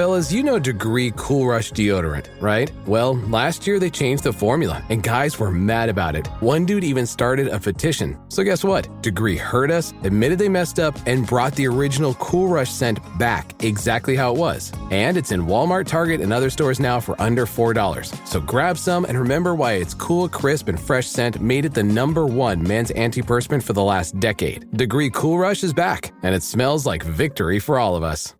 Fellas, you know Degree Cool Rush deodorant, right? Well, last year they changed the formula, and guys were mad about it. One dude even started a petition. So guess what? Degree heard us, admitted they messed up, and brought the original Cool Rush scent back exactly how it was. And it's in Walmart, Target, and other stores now for under $4. So grab some and remember why its cool, crisp, and fresh scent made it the #1 men's antiperspirant for the last decade. Degree Cool Rush is back, and it smells like victory for all of us.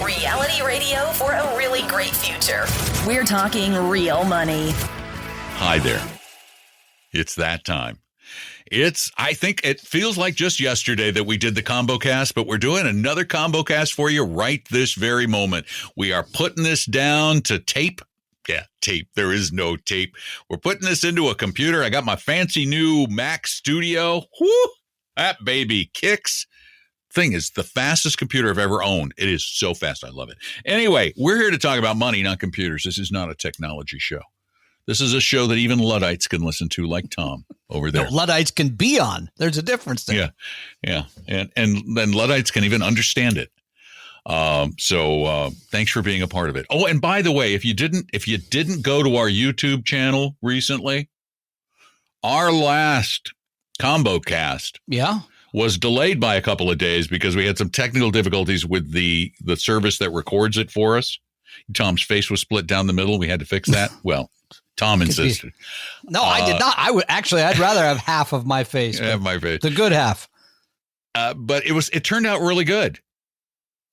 Reality radio for a really great future. We're talking real money. Hi there. It's that time. I think it feels like just yesterday that we did the combo cast, but we're doing another combo cast for you right this very moment. We are putting this down to tape. Yeah, tape. There is no tape. We're putting this into a computer. I got my fancy new Mac Studio. Whoo! That baby kicks. Thing is the fastest computer I've ever owned. It is so fast. I love it. Anyway, we're here to talk about money, not computers. This is not a technology show. This is a show that even Luddites can listen to, like Tom over there. No, Luddites can be on. There's a difference there. Yeah. And Luddites can even understand it. So thanks for being a part of it. Oh, and by the way, if you didn't go to our YouTube channel recently, our last combo cast was delayed by a couple of days because we had some technical difficulties with the service that records it for us. Tom's face was split down the middle. We had to fix that. Well, Tom insisted. No, I did not. I'd rather have half of my face. Have my face. The good half. But it turned out really good.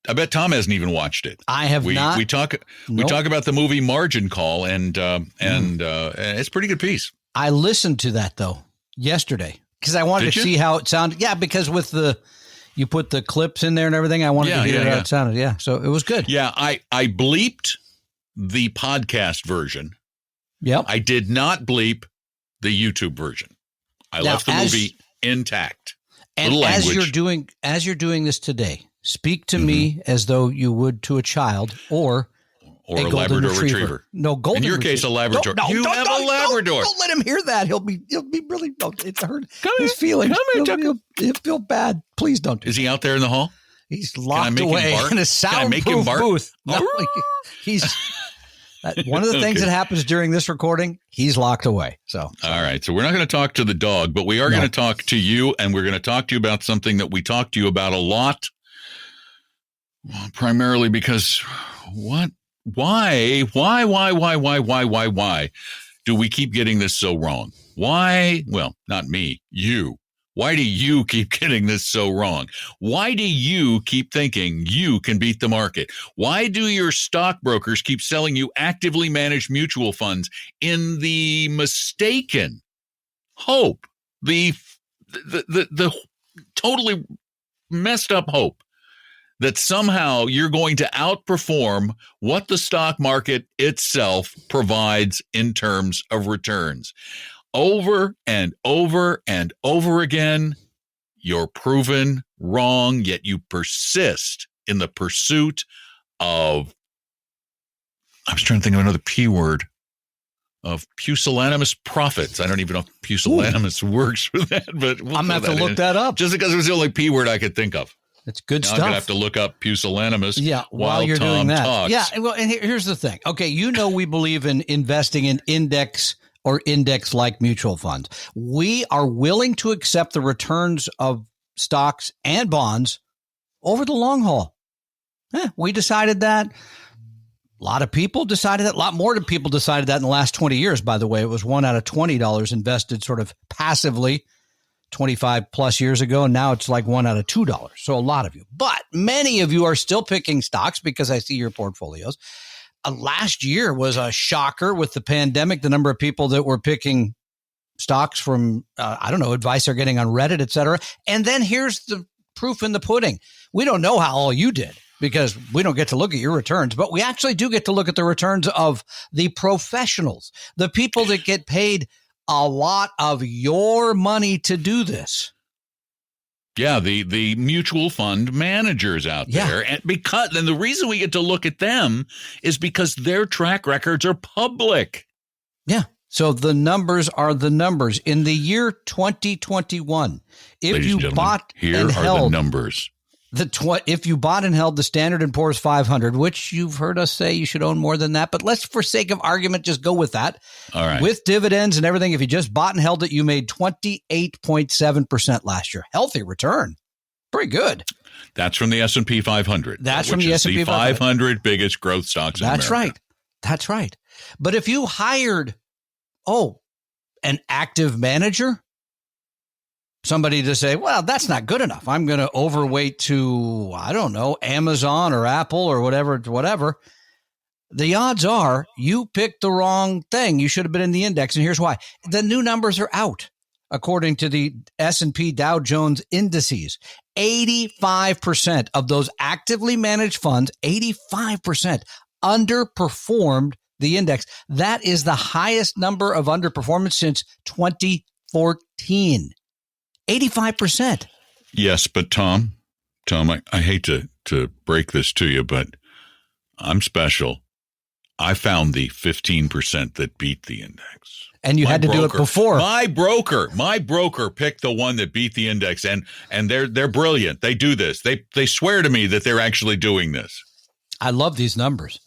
I bet Tom hasn't even watched it. I have not. We talk about the movie Margin Call, and it's a pretty good piece. I listened to that though yesterday because I wanted to see how it sounded. Yeah, because with you put the clips in there and everything. I wanted to hear how it sounded. Yeah, so it was good. Yeah, I bleeped the podcast version. Yep. I did not bleep the YouTube version. I left the movie intact. And as you're doing this today, speak to me as though you would to a child or a Labrador retriever. No, golden. In your case, a Labrador. You have a Labrador. Don't let him hear that. He'll be really. It's hurt. His feelings. He'll feel bad. Please don't. Is he out there in the hall? He's locked away in a soundproof booth. No, he's. One of the things that happens during this recording, he's locked away. So all right. So we're not going to talk to the dog, but we are going to talk to you, and we're going to talk to you about something that we talked to you about a lot. Well, primarily because what? Why do we keep getting this so wrong? Why? Well, not me, you. Why do you keep getting this so wrong? Why do you keep thinking you can beat the market? Why do your stockbrokers keep selling you actively managed mutual funds in the mistaken hope, the totally messed up hope that somehow you're going to outperform what the stock market itself provides in terms of returns? Over and over and over again, you're proven wrong, yet you persist in the pursuit of, I was trying to think of another P word, of pusillanimous profits. I don't even know if pusillanimous works for that, but I'm going to have to look that up. Just because it was the only P word I could think of. It's good stuff. I'm going to have to look up pusillanimous while you're Tom doing that. talks. Yeah, well, and here's the thing. Okay, we believe in investing in index or index-like mutual funds. We are willing to accept the returns of stocks and bonds over the long haul. We decided that. A lot of people decided that. A lot more people decided that in the last 20 years, by the way. It was $1 out of $20 invested sort of passively 25 plus years ago. And now it's like $1 out of $2. So a lot of you. But many of you are still picking stocks because I see your portfolios. Last year was a shocker with the pandemic, the number of people that were picking stocks from, advice they're getting on Reddit, et cetera. And then here's the proof in the pudding. We don't know how all you did because we don't get to look at your returns, but we actually do get to look at the returns of the professionals, the people that get paid a lot of your money to do this. Yeah, the mutual fund managers out there. And the reason we get to look at them is because their track records are public. Yeah. So the numbers are the numbers. In the year 2021, if Ladies and you gentlemen, bought here and are held the numbers. if you bought and held the Standard & Poor's 500, which you've heard us say you should own more than that, but let's, for sake of argument, just go with that. All right. With dividends and everything, if you just bought and held it, you made 28.7% last year. Healthy return. Pretty good. That's from the S&P 500. That's from which the is S&P the 500 biggest growth stocks in That's America. right. That's right. But if you hired, an active manager, somebody to say, well, that's not good enough. I'm going to overweight to, I don't know, Amazon or Apple or whatever. The odds are you picked the wrong thing. You should have been in the index. And here's why. The new numbers are out. According to the S&P Dow Jones indices, 85% of those actively managed funds, 85% underperformed the index. That is the highest number of underperformance since 2014. 85%. Yes, but Tom, I hate to break this to you, but I'm special. I found the 15% that beat the index. And you had to do it before. My broker picked the one that beat the index, and they're brilliant. They do this. They swear to me that they're actually doing this. I love these numbers.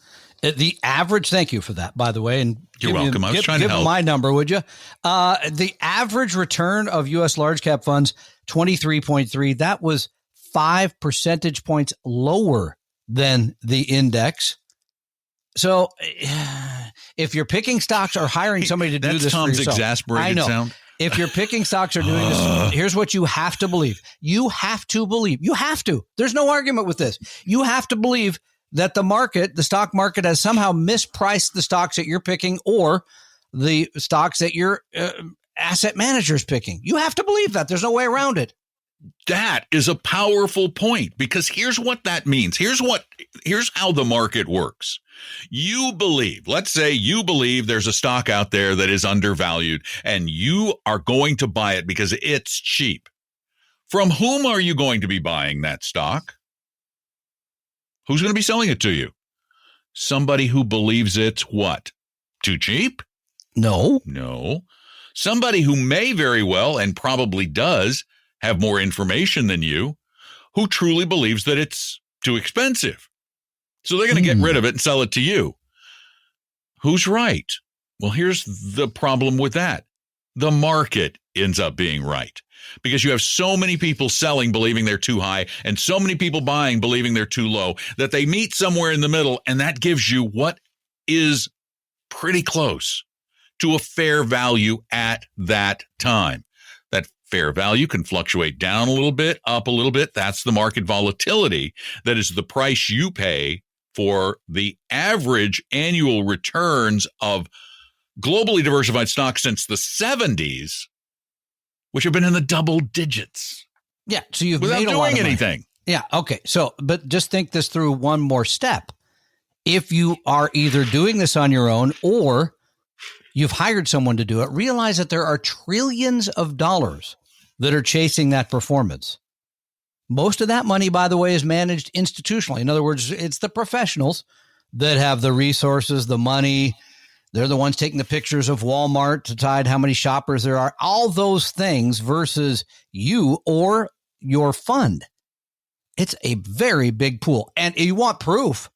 The average, thank you for that, by the way. And you're welcome. I was trying to help. Give my number, would you? The average return of U.S. large cap funds, 23.3. That was 5 percentage points lower than the index. So if you're picking stocks or hiring somebody to do this for yourself, Tom's exasperated I know. sound. If you're picking stocks or doing this, here's what you have to believe. You have to believe. You have to. There's no argument with this. You have to believe that the stock market has somehow mispriced the stocks that you're picking or the stocks that your asset manager's picking. You have to believe that. There's no way around it. That is a powerful point, because here's what that means. Here's how the market works. Let's say you believe there's a stock out there that is undervalued and you are going to buy it because it's cheap. From whom are you going to be buying that stock? Who's going to be selling it to you? Somebody who believes it's what? Too cheap? No. Somebody who may very well, and probably does, have more information than you, who truly believes that it's too expensive. So they're going to get rid of it and sell it to you. Who's right? Well, here's the problem with that. The market ends up being right, because you have so many people selling believing they're too high and so many people buying believing they're too low that they meet somewhere in the middle, and that gives you what is pretty close to a fair value at that time. That fair value can fluctuate down a little bit, up a little bit. That's the market volatility. That is the price you pay for the average annual returns of globally diversified stocks since the 70s, which have been in the double digits. Yeah, so you've without made a lot of doing money. anything. Yeah, okay. So, but just think this through one more step. If you are either doing this on your own or you've hired someone to do it, realize that there are trillions of dollars that are chasing that performance. Most of that money, by the way, is managed institutionally. In other words, it's the professionals that have the resources, the money. They're the ones taking the pictures of Walmart to decide how many shoppers there are. All those things versus you or your fund. It's a very big pool. And you want proof.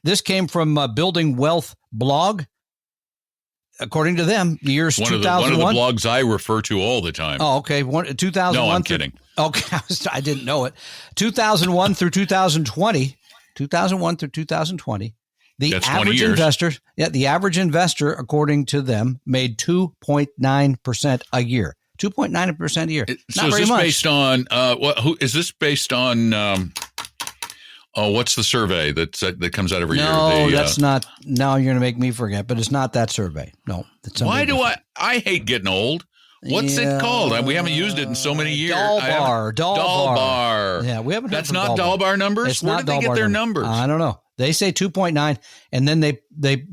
This came from Building Wealth blog. According to them, the years 2001. One of the blogs I refer to all the time. Oh, okay. 2001. No, I'm kidding. Okay, I didn't know it. 2001 through 2020. 2001 through 2020. That's 20 years. The average investor, according to them, made 2.9% a year. 2.9% a year. So is this based on is this based on? What's the survey that comes out every year? No, that's not. Now you're going to make me forget, but it's not that survey. No. Why do I hate getting old? What's it called? We haven't used it in so many years. Dalbar. Yeah, we haven't. That's not Dalbar numbers. Where did they get their numbers? I don't know. They say 2.9, and then they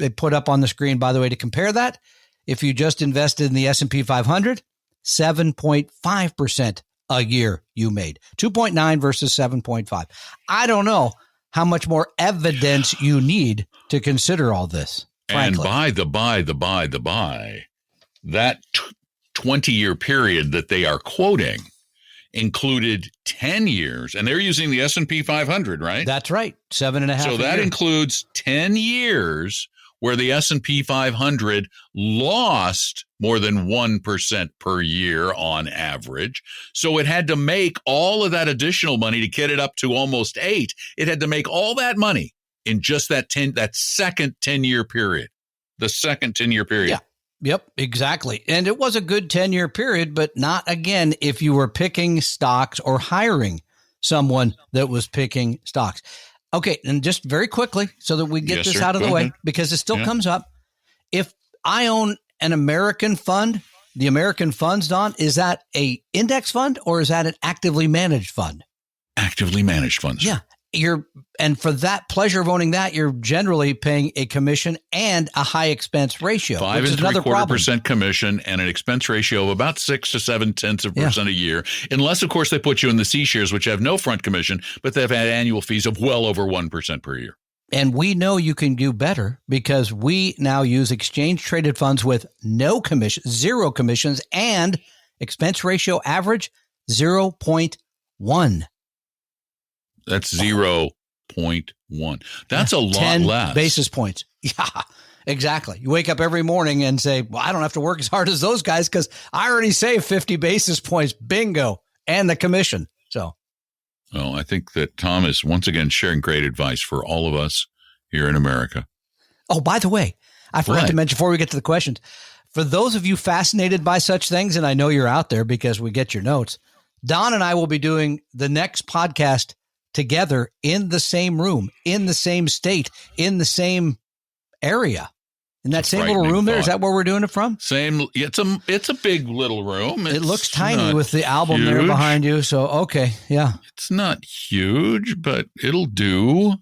put up on the screen. By the way, to compare that, if you just invested in the S&P 500, 7.5% a year you made. 2.9 versus 7.5. I don't know how much more evidence you need to consider all this. Frankly. And that 20-year period that they are quoting included 10 years, and they're using the S&P 500, right? That's right. 7.5. So that includes 10 years where the S&P 500 lost more than 1% per year on average. So it had to make all of that additional money to get it up to almost 8. It had to make all that money in just that second 10-year period. The second 10-year period. Yeah. Yep, exactly. And it was a good 10-year period, but not again if you were picking stocks or hiring someone that was picking stocks. Okay, and just very quickly so that we get this out of the way, because it still comes up. If I own an American fund, the American funds, Don, is that a index fund or is that an actively managed fund? Actively managed funds. Yeah. And for that pleasure of owning that, you're generally paying a commission and a high expense ratio. 5.75% commission and an expense ratio of about 6 to 0.7% a year, unless of course they put you in the C shares, which have no front commission, but they've had annual fees of well over 1% per year. And we know you can do better because we now use exchange traded funds with no commission, 0 commissions, and expense ratio average 0.1. That's 0.1. That's a lot 10 less. Basis points. Yeah, exactly. You wake up every morning and say, well, I don't have to work as hard as those guys because I already saved 50 basis points. Bingo. And the commission. So. Well, I think that Tom is once again sharing great advice for all of us here in America. Oh, by the way, I forgot to mention before we get to the questions, for those of you fascinated by such things, and I know you're out there because we get your notes, Don and I will be doing the next podcast together in the same room, in the same state, in the same area. In that same little room there, is that where we're doing it from? Same. It's a big little room. It looks tiny with the album huge there behind you. So, okay. Yeah. It's not huge, but it'll do.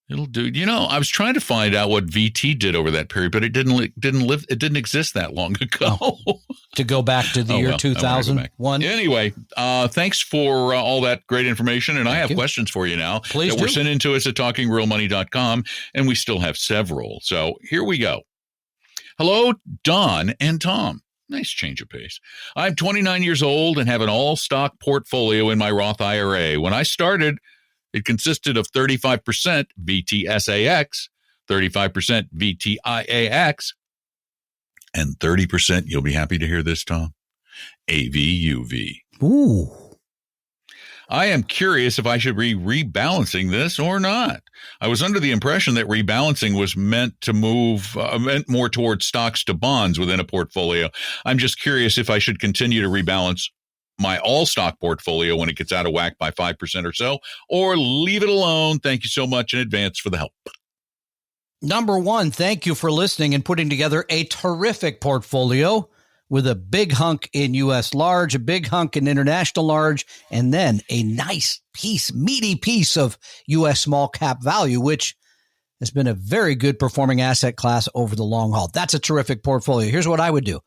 It'll do. You know, I was trying to find out what VT did over that period, but it didn't exist that long ago. Oh, to go back to the year 2001. Anyway, thanks for all that great information. And I have questions for you now. Please do. We're sending to us at talkingrealmoney.com, and we still have several. So here we go. Hello, Don and Tom. Nice change of pace. I'm 29 years old and have an all-stock portfolio in my Roth IRA. When I started, it consisted of 35% VTSAX, 35% VTIAX, and 30%, you'll be happy to hear this, Tom, AVUV. Ooh. I am curious if I should be rebalancing this or not. I was under the impression that rebalancing was meant more towards stocks to bonds within a portfolio. I'm just curious if I should continue to rebalance my all-stock portfolio when it gets out of whack by 5% or so, or leave it alone. Thank you so much in advance for the help. Number one, thank you for listening and putting together a terrific portfolio with a big hunk in U.S. large, a big hunk in international large, and then a nice meaty piece of U.S. small cap value, which has been a very good performing asset class over the long haul. That's a terrific portfolio. Here's what I would do.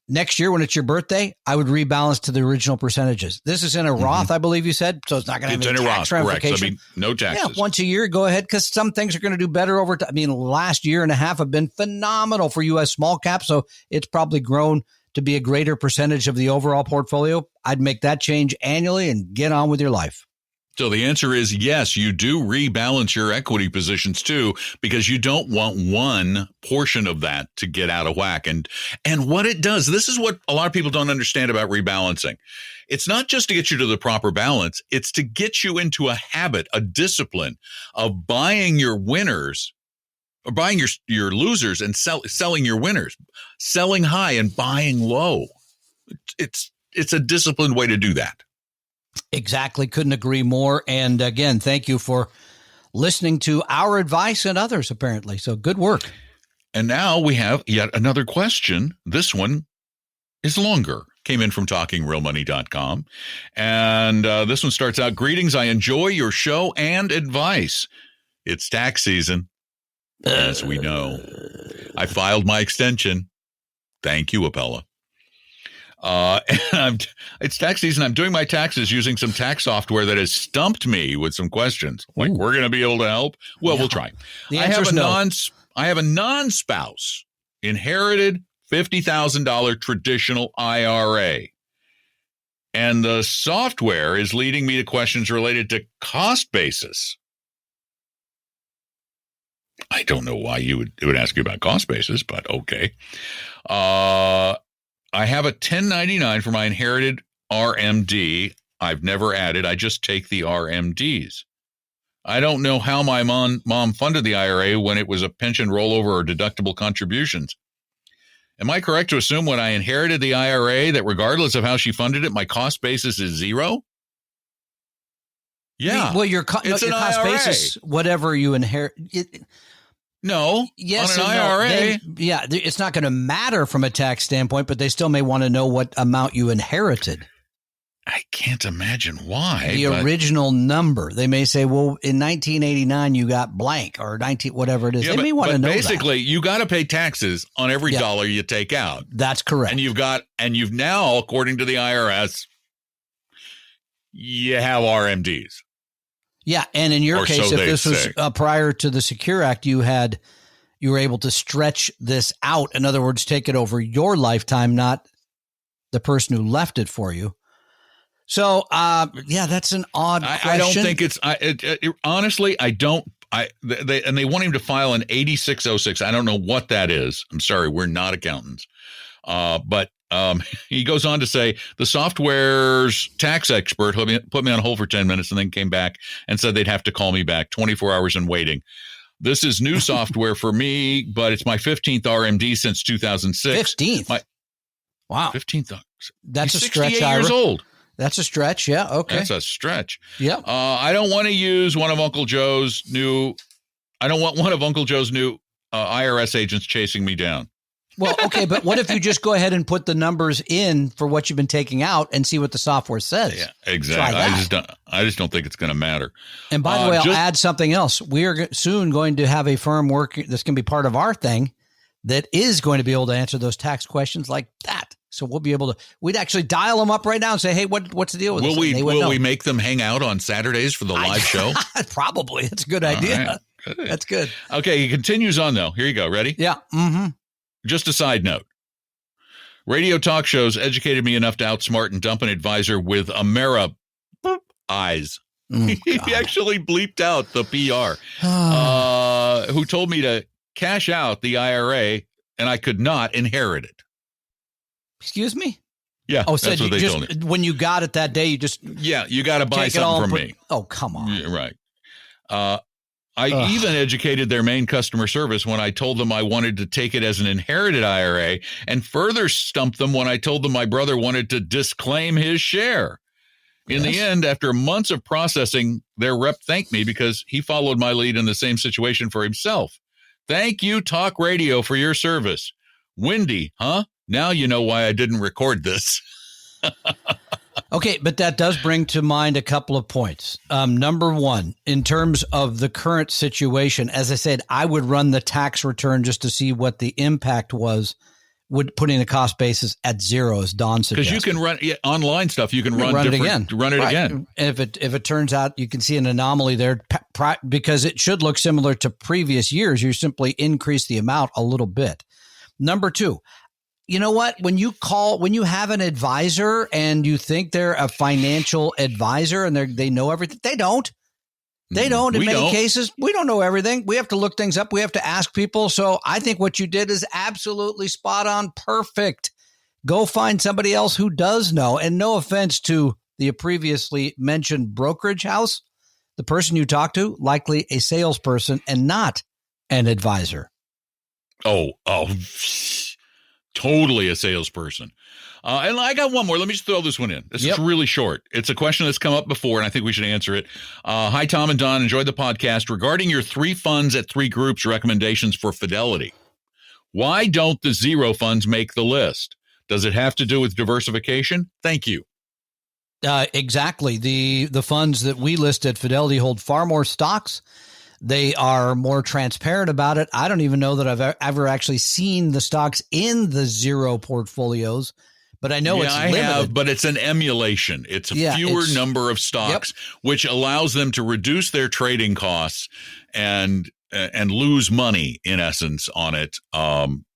Next year, when it's your birthday, I would rebalance to the original percentages. This is in a Roth, I believe you said, so it's not going to have any tax ramification. Correct. I mean, no taxes. Yeah, once a year, go ahead, because some things are going to do better over time. I mean, last year and a half have been phenomenal for U.S. small cap, so it's probably grown to be a greater percentage of the overall portfolio. I'd make that change annually and get on with your life. So the answer is yes, you do rebalance your equity positions too, because you don't want one portion of that to get out of whack. And what it does, this is what a lot of people don't understand about rebalancing. It's not just to get you to the proper balance. It's to get you into a habit, a discipline of buying your winners or buying your losers and selling your winners, selling high and buying low. It's a disciplined way to do that. Exactly. Couldn't agree more. And again, thank you for listening to our advice and others, apparently. So good work. And now we have yet another question. This one is longer. Came in from talkingrealmoney.com. And this one starts out, greetings. I enjoy your show and advice. It's tax season, as we know. I filed my extension. Thank you, Appella. And it's tax season. I'm doing my taxes using some tax software that has stumped me with some questions. Like, we're going to be able to help? Well, we'll try. The answer is no. I have a non-spouse inherited $50,000 traditional IRA. And the software is leading me to questions related to cost basis. I don't know why it would ask you about cost basis, but okay. I have a 1099 for my inherited RMD. I've never added. I just take the RMDs. I don't know how my mom funded the IRA when it was a pension rollover or deductible contributions. Am I correct to assume when I inherited the IRA that regardless of how she funded it, my cost basis is zero? Yeah. Well, your cost basis, whatever you inherit. No. Yes. On an IRA. It's not going to matter from a tax standpoint, but they still may want to know what amount you inherited. I can't imagine why. The original number. They may say, well, in 1989, you got blank or 19, whatever it is. They may want to know basically, you got to pay taxes on every dollar you take out. That's correct. And you've now, according to the IRS, you have RMDs. Yeah. And in your case, so if this was prior to the Secure Act, you were able to stretch this out. In other words, take it over your lifetime, not the person who left it for you. So, that's an odd question. I don't think it's, honestly, I don't, they want him to file an 8606. I don't know what that is. I'm sorry. We're not accountants. But he goes on to say the software's tax expert put me on hold for 10 minutes and then came back and said they'd have to call me back. 24 hours in waiting. This is new software for me, but it's my 15th RMD since 2006. 15th? Wow. 15th. That's He's a stretch. 68 years old. That's a stretch. Yeah. Okay. That's a stretch. Yeah. I don't want to use one of Uncle Joe's new. I don't want one of Uncle Joe's new IRS agents chasing me down. Well, okay, but what if you just go ahead and put the numbers in for what you've been taking out and see what the software says? Yeah, exactly. I just don't think it's going to matter. And by the way, I'll add something else. We are soon going to have a firm working that's going to be part of our thing that is going to be able to answer those tax questions like that. So we'll be able to. We'd actually dial them up right now and say, "Hey, what's the deal with this?" Will we make them hang out on Saturdays for the live show? Probably. That's a good idea. Right. Good. That's good. Okay, he continues on though. Here you go. Ready? Yeah. Mm-hmm. Just a side note. Radio talk shows educated me enough to outsmart and dump an advisor with eyes. He actually bleeped out the PR. Who told me to cash out the IRA and I could not inherit it. Excuse me? Yeah. Oh, so that's what they told me. When you got it that day, you just you got to buy something from me. Oh, come on. Yeah, right. I even educated their main customer service when I told them I wanted to take it as an inherited IRA, and further stumped them when I told them my brother wanted to disclaim his share. In the end, after months of processing, their rep thanked me because he followed my lead in the same situation for himself. Thank you, Talk Radio, for your service. Windy, huh? Now you know why I didn't record this. Okay, but that does bring to mind a couple of points. Number one, in terms of the current situation, as I said, I would run the tax return just to see what the impact was, putting the cost basis at zero, as Don suggested. Because you can run online stuff. You can run it again. Run it again. And if it turns out you can see an anomaly there, because it should look similar to previous years, you simply increase the amount a little bit. Number two, you know what? When you have an advisor and you think they're a financial advisor and they know everything, they don't. They don't. In many cases, we don't know everything. We have to look things up. We have to ask people. So I think what you did is absolutely spot on. Perfect. Go find somebody else who does know. And no offense to the previously mentioned brokerage house, the person you talk to, likely a salesperson and not an advisor. Oh, totally a salesperson. And I got one more. Let me just throw this one in. This is really short. It's a question that's come up before, and I think we should answer it. Hi, Tom and Don. Enjoyed the podcast. Regarding your 3 funds at 3 groups recommendations for Fidelity, why don't the zero funds make the list? Does it have to do with diversification? Thank you. Exactly. The funds that we list at Fidelity hold far more stocks. They are more transparent about it. I don't even know that I've ever actually seen the stocks in the zero portfolios, but I know it's limited. I have, but it's an emulation. It's a fewer number of stocks, which allows them to reduce their trading costs and and lose money in essence on it.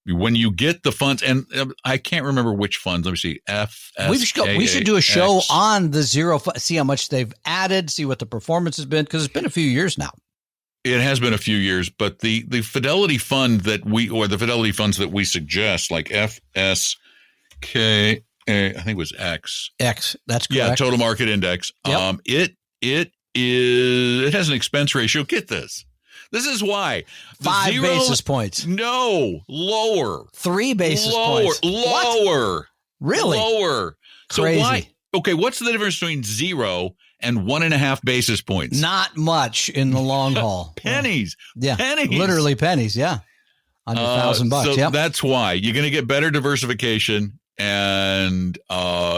When you get the funds, and I can't remember which funds. Let me see. We should do a show on the zero fund, see how much they've added, see what the performance has been, because it's been a few years now. It has been a few years, but the Fidelity fund the Fidelity funds that we suggest, like FSK, I think it was X. X, that's correct. Yeah, total market index. Yep. It has an expense ratio. Get this. This is why. 5 basis points. No, lower. 3 basis points. Lower. What? Really? Lower. Crazy. So why? Okay, what's the difference between 0 and 1.5 basis points? Not much in the long haul. Pennies. Yeah. Pennies. Literally pennies. Yeah. Under $1,000. So yep. that's why you're going to get better diversification, and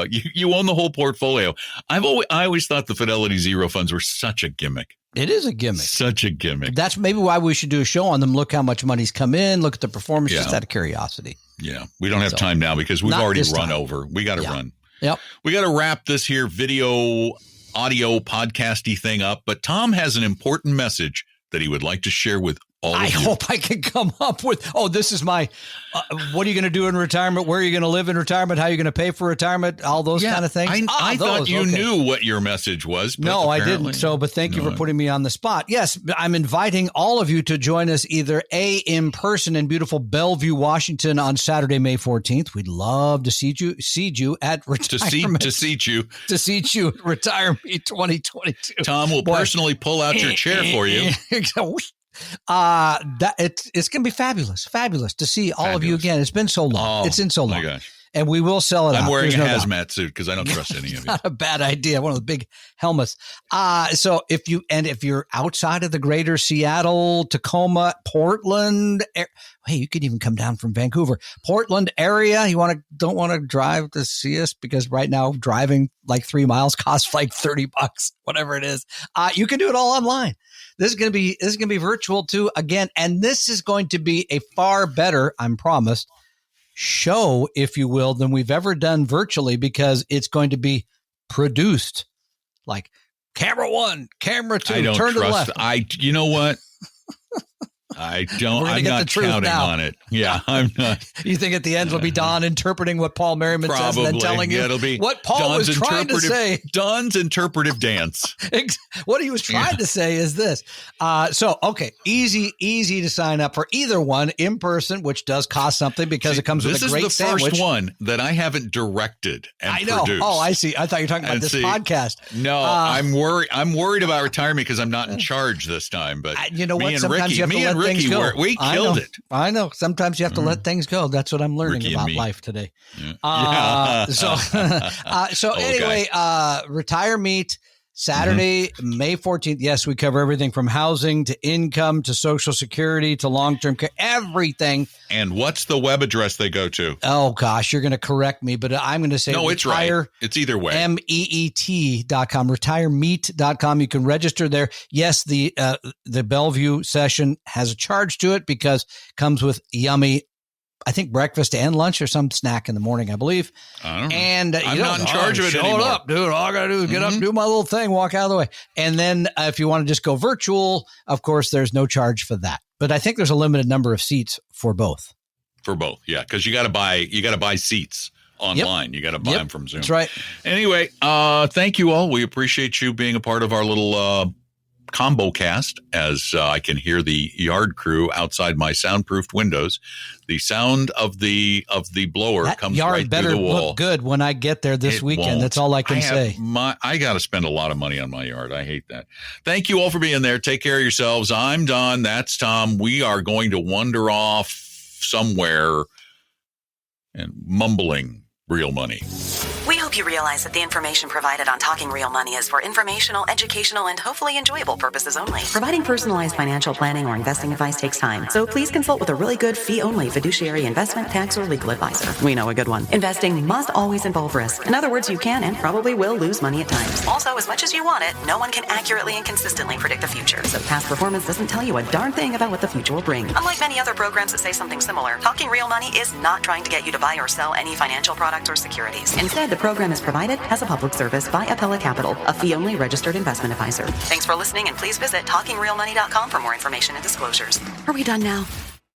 you own the whole portfolio. I always thought the Fidelity Zero funds were such a gimmick. It is a gimmick. Such a gimmick. That's maybe why we should do a show on them. Look how much money's come in. Look at the performance, just out of curiosity. Yeah. We don't have time now because we've already run over. We got to run. Yep. We got to wrap this here video, audio, podcasty thing up. But Tom has an important message that he would like to share with all of you. I hope I can come up with, this is my, what are you going to do in retirement? Where are you going to live in retirement? How are you going to pay for retirement? All those kind of things. I thought you knew what your message was. But no, I didn't. So, but thank you for putting me on the spot. Yes, I'm inviting all of you to join us either in person in beautiful Bellevue, Washington on Saturday, May 14th. We'd love to see you at retirement. To seat you at Retire Me 2022. Tom will personally pull out your chair for you. It's going to be fabulous to see all of you again. It's been so long. It's been so long. My gosh. And we will sell it. I'm wearing a hazmat hazmat suit because I don't trust any of you. Not a bad idea. One of the big helmets. So if you're outside of the greater Seattle, Tacoma, Portland, hey, you could even come down from Vancouver, Portland area. You don't want to drive to see us because right now driving like 3 miles costs like $30, whatever it is. You can do it all online. This is going to be virtual too again, and this is going to be a far better, I'm promised, show, if you will, than we've ever done virtually because it's going to be produced like camera 1, camera 2, turn to the left. You know what? I'm not counting on it. Yeah, I'm not. You think at the end it'll be Don interpreting what Paul Merriman says and then telling you it'll be what Paul was trying to say. Don's interpretive dance. What he was trying to say is this. Easy to sign up for either one in person, which does cost something because it comes with a great sandwich. This is the first one that I haven't directed and produced. Oh, I see. I thought you were talking about this podcast. No, I'm worried about retirement because I'm not in charge this time. But you know what? Sometimes you have to let things go. We killed it. I know. Sometimes you have to let things go. That's what I'm learning about life today. Yeah. Anyway, Retire Meet Saturday, May 14th. Yes, we cover everything from housing to income to Social Security to long-term care, everything. And what's the web address they go to? Oh, gosh, you're going to correct me, but I'm going to say it's right. It's either way. MEET.com, retiremeet.com. You can register there. Yes, the Bellevue session has a charge to it because it comes with yummy, I think, breakfast and lunch or some snack in the morning, I believe. I don't know. And I'm not in charge of it anymore. Hold up, dude. All I got to do is get up, do my little thing, walk out of the way. And then if you want to just go virtual, of course, there's no charge for that. But I think there's a limited number of seats for both. For both, yeah, because you got to buy seats online. Yep. You got to buy them from Zoom. That's right. Anyway, thank you all. We appreciate you being a part of our little combo cast as I can hear the yard crew outside my soundproofed windows. The sound of the blower that comes yard right better through the wall. Look good when I get there this weekend. That's all I can say. I got to spend a lot of money on my yard. I hate that. Thank you all for being there. Take care of yourselves. I'm Don. That's Tom. We are going to wander off somewhere and mumbling real money. We hope you realize that the information provided on Talking Real Money is for informational, educational, and hopefully enjoyable purposes only. Providing personalized financial planning or investing advice takes time, so please consult with a really good fee-only fiduciary investment, tax, or legal advisor. We know a good one. Investing must always involve risk. In other words, you can and probably will lose money at times. Also, as much as you want it, no one can accurately and consistently predict the future, so past performance doesn't tell you a darn thing about what the future will bring. Unlike many other programs that say something similar, Talking Real Money is not trying to get you to buy or sell any financial products or securities. Instead, the program is provided as a public service by Appella Capital, a fee-only registered investment advisor. Thanks for listening, and please visit TalkingRealMoney.com for more information and disclosures. Are we done now?